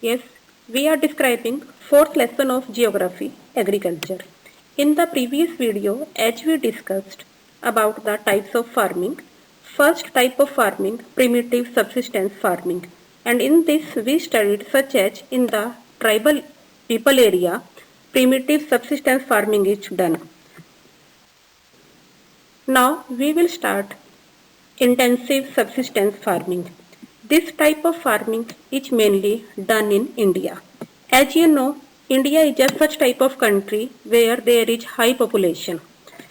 Yes, we are describing fourth lesson of geography, agriculture. In the previous video, as we discussed about the types of farming, first type of farming, primitive subsistence farming. And in this we studied such as in the tribal people area, primitive subsistence farming is done. Now we will start intensive subsistence farming. This type of farming is mainly done in India. As you know, India is just such type of country where there is high population.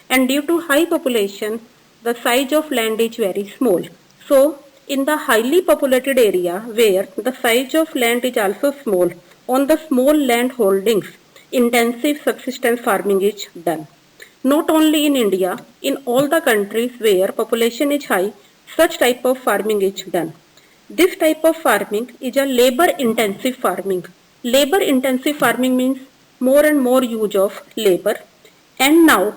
And due to high population, the size of land is very small. So, in the highly populated area where the size of land is also small, on the small land holdings, intensive subsistence farming is done. Not only in India, in all the countries where population is high, such type of farming is done. This type of farming is a labor intensive farming. Labor intensive farming means more and more use of labor. And now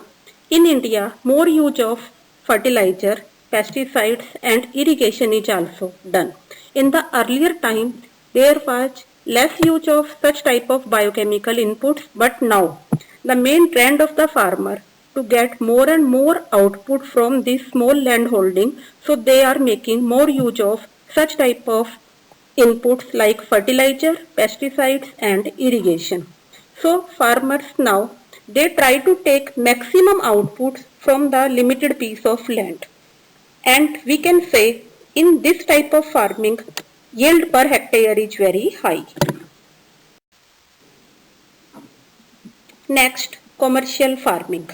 in India, more use of fertilizer, pesticides and irrigation is also done. In the earlier time, there was less use of such type of biochemical inputs, but now the main trend of the farmer to get more and more output from this small land holding, so they are making more use of such type of inputs like fertilizer, pesticides and irrigation. So farmers now they try to take maximum output from the limited piece of land. And we can say in this type of farming yield per hectare is very high. Next, commercial farming.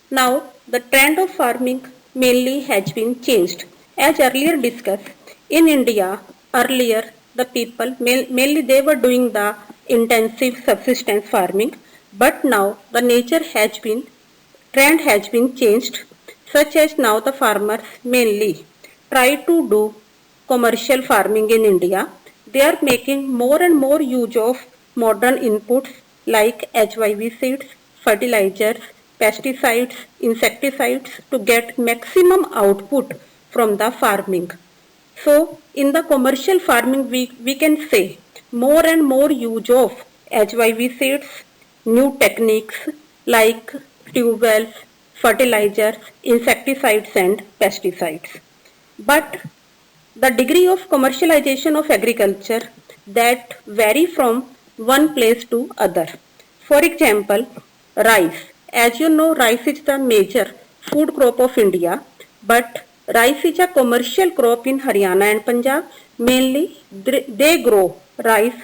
Now, the trend of farming mainly has been changed. As earlier discussed, in India, earlier the people mainly they were doing the intensive subsistence farming, but now the nature has been trend has been changed, such as now the farmers mainly try to do commercial farming in India. They are making more and more use of modern inputs like HYV seeds, fertilizers, pesticides, insecticides to get maximum output from the farming. So, in the commercial farming, we can say more and more use of HYV seeds, new techniques like tube wells, fertilizers, insecticides and pesticides. But the degree of commercialization of agriculture that vary from one place to other. For example, rice. As you know, rice is the major food crop of India, but rice is a commercial crop in Haryana and Punjab. Mainly, they grow rice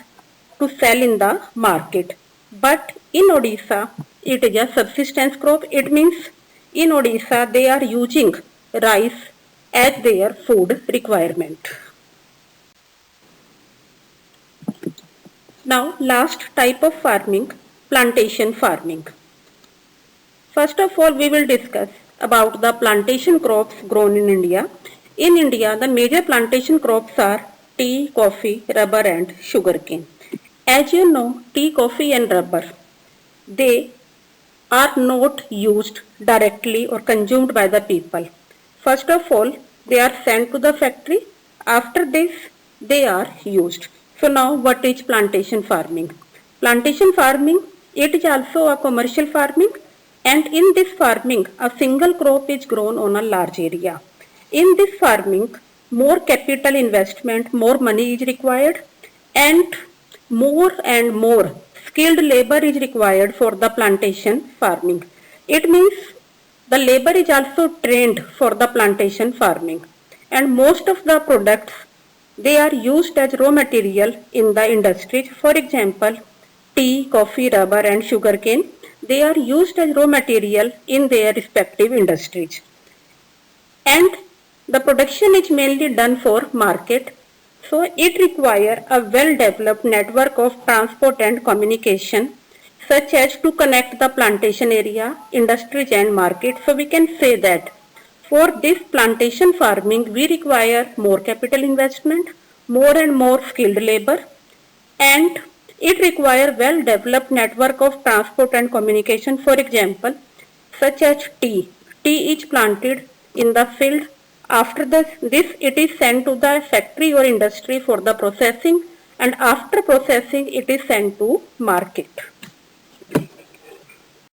to sell in the market. But in Odisha, it is a subsistence crop. It means in Odisha, they are using rice as their food requirement. Now, last type of farming, plantation farming. First of all, we will discuss about the plantation crops grown in India. In India, the major plantation crops are tea, coffee, rubber and sugarcane. As you know, tea, coffee and rubber, they are not used directly or consumed by the people. First of all, they are sent to the factory. After this, they are used. So now what is plantation farming? Plantation farming, it is also a commercial farming, and in this farming, a single crop is grown on a large area. In this farming, more capital investment, more money is required, and more skilled labor is required for the plantation farming. It means the labor is also trained for the plantation farming, and most of the products they are used as raw material in the industries. For example, tea, coffee, rubber and sugarcane, they are used as raw material in their respective industries. And the production is mainly done for market. So it requires a well-developed network of transport and communication, such as to connect the plantation area, industries and market. So we can say that for this plantation farming, we require more capital investment, more and more skilled labor, and it requires well-developed network of transport and communication. For example, such as tea. Tea is planted in the field. After this, it is sent to the factory or industry for the processing, and after processing it is sent to market.